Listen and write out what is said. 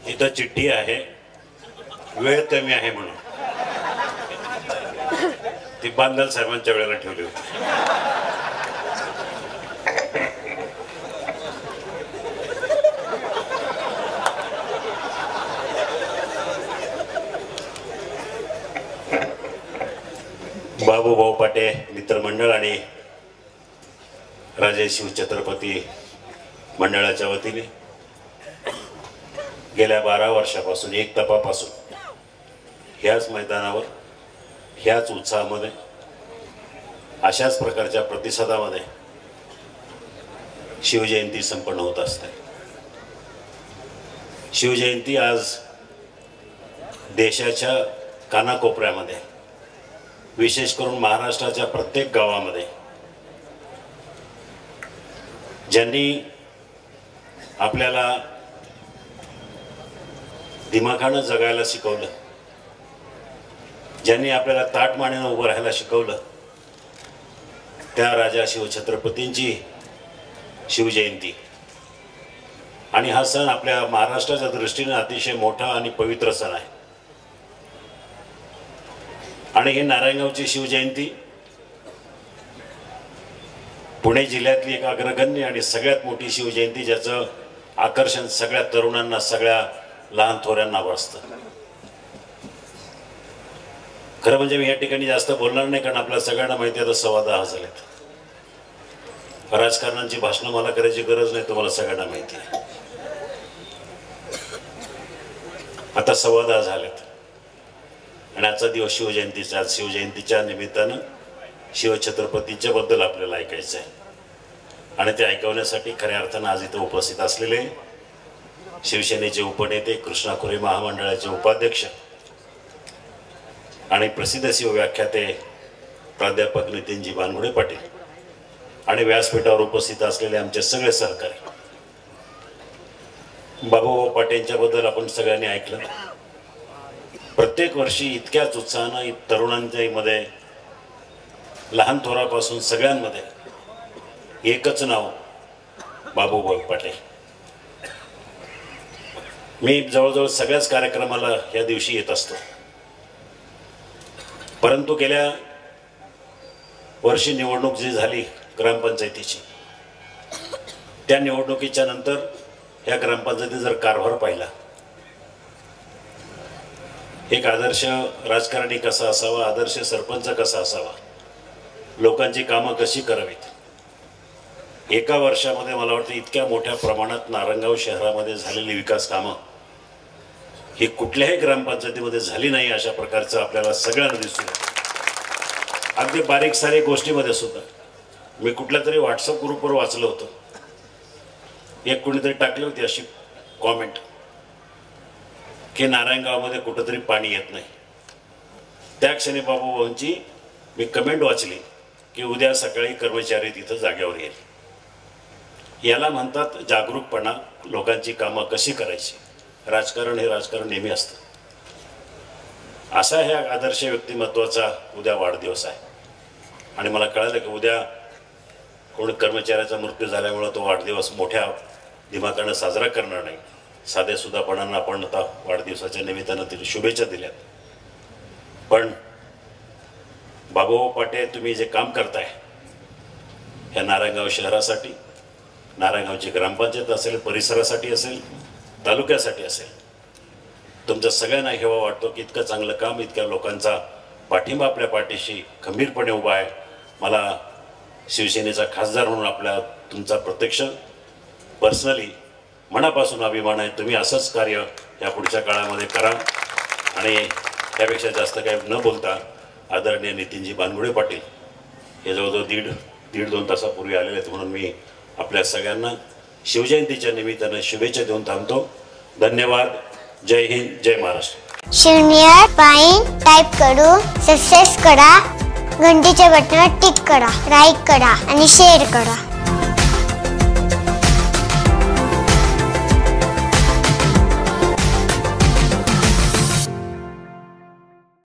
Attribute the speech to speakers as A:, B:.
A: इथं चिठ्ठी आहे, वेळ कमी आहे म्हणून ती बांदल साहेबांच्या वेळेला ठेवली होती. बाबूभाऊ पाटे मित्रमंडळ आणि राजे शिवछत्रपती मंडळाच्या वतीने गेल्या 12 वर्षापासून एक तपापासून ह्याच मैदानावर ह्याच उत्साहामध्ये अशाच प्रकारच्या प्रतिसादामध्ये शिवजयंती संपन्न होत असते. शिवजयंती आज देशाच्या कानाकोपऱ्यामध्ये विशेष करून महाराष्ट्राच्या प्रत्येक गावामध्ये ज्यांनी आपल्याला दिमाखानं जगायला शिकवलं, ज्यांनी आपल्याला ताटमानेनं उभं राहायला शिकवलं, त्या राजा शिवछत्रपतींची शिवजयंती. आणि हा सण आपल्या महाराष्ट्राच्या दृष्टीने अतिशय मोठा आणि पवित्र सण आहे. आणि ही नारायणगावची शिवजयंती पुणे जिल्ह्यातली एक अग्रगण्य आणि सगळ्यात मोठी शिवजयंती, ज्याचं आकर्षण सगळ्या तरुणांना, सगळ्या लहान थोऱ्यांना बसतं. खरं म्हणजे मी या ठिकाणी जास्त बोलणार नाही, कारण आपल्या सगळ्यांना माहिती आहे आता 10:15 झालेत. राजकारणाची भाषणं मला करायची गरज नाही, तुम्हाला सगळ्यांना माहिती आहे. आता 10:15 झालेत आणि आजचा दिवस शिवजयंतीचा. आज शिवजयंतीच्या निमित्तानं शिवछत्रपतींच्या बद्दल आपल्याला ऐकायचं आहे आणि ते ऐकवण्यासाठी खऱ्या अर्थानं आज इथं उपस्थित असलेले शिवसेनेचे उपनेते, कृष्णा खोरे महामंडळाचे उपाध्यक्ष आणि प्रसिद्ध शिवव्याख्याते प्राध्यापक नितीनजी बानगुडे पाटील आणि व्यासपीठावर उपस्थित असलेले आमचे सगळे सहकारी. बाबूभाऊ पाटेंच्या बद्दल आपण सगळ्यांनी ऐकलं. प्रत्येक वर्षी इतक्याच उत्साहानं तरुणांच्या मध्ये, लहान थोरापासून सगळ्यांमध्ये एकच नाव, बाबूभाऊ पाटे. मी जवळजवळ सगळ्याच कार्यक्रमाला या दिवशी येत असतो, परंतु गेल्या वर्षी निवडणूक जी झाली ग्रामपंचायतीची, त्या निवडणुकीच्या नंतर या ग्रामपंचायतीचा जर कारभार पाहिला, एक आदर्श राजकारणी कसा असावा, आदर्श सरपंच कसा असावा, लोकांची कामं कशी करावीत, एका वर्षामध्ये मला वाटतं इतक्या मोठ्या प्रमाणात नारायणगाव शहरामध्ये झालेली विकास कामं ही कुठल्याही ग्रामपंचायतीमध्ये झाली नाही, अशा प्रकारचं आपल्याला सगळ्यांना दिसून येतं. अगदी बारीक सारीक गोष्टीमध्ये सुद्धा मी कुठल्या तरी व्हॉट्सअप ग्रुपवर वाचलं होतं, एक कुणीतरी टाकली होती अशी कॉमेंट की नारायणगावमध्ये कुठंतरी पाणी येत नाही. त्या क्षणी बाबूभाऊंची मी कमेंट वाचली की उद्या सकाळी कर्मचारी तिथं जाग्यावर येईल. याला म्हणतात जागरूकपणा, लोकांची कामं कशी करायची. राजकारण हे राजकारण नेहमी असतं. असा ह्या आदर्श व्यक्तिमत्वाचा उद्या वाढदिवस आहे आणि मला कळालं की उद्या कोण कर्मचाऱ्याचा मृत्यू झाल्यामुळं तो वाढदिवस मोठ्या दिमाखानं साजरा करणार नाही. साध्या सुद्धापणांना आपण आता वाढदिवसाच्या निमित्तानं तिथे शुभेच्छा दिल्यात. पण बाबूभाऊ पाटे, तुम्ही जे काम करताय ह्या नारायणगाव शहरासाठी, नारायणगावची ग्रामपंचायत असेल, परिसरासाठी असेल, तालुक्यासाठी असेल, तुमचं सगळ्यांना हेवा वाटतो की इतकं चांगलं काम, इतक्या लोकांचा पाठिंबा आपल्या पाठीशी खंबीरपणे उभा आहे. मला शिवसेनेचा खासदार म्हणून आपल्या तुमचा प्रत्यक्ष पर्सनली मनापासून अभिमान आहे. तुम्ही असंच कार्य या पुढच्या काळामध्ये करा. आणि त्यापेक्षा जास्त काही न बोलता आदरणीय नितीनजी बानगुडे पाटील हे जवळजवळ दीड 2 तासापूर्वी आलेले आहेत, म्हणून मी आपल्या सगळ्यांना शिवजयंतीच्या निमित्तानं शुभेच्छा देऊन थांबतो. धन्यवाद. जय हिंद, जय महाराष्ट्र.
B: शून्य पाईन टाईप करू, सबस्क्राईब करा, घंटीच्या बटनावर टिक करा, लाईक करा आणि शेअर करा.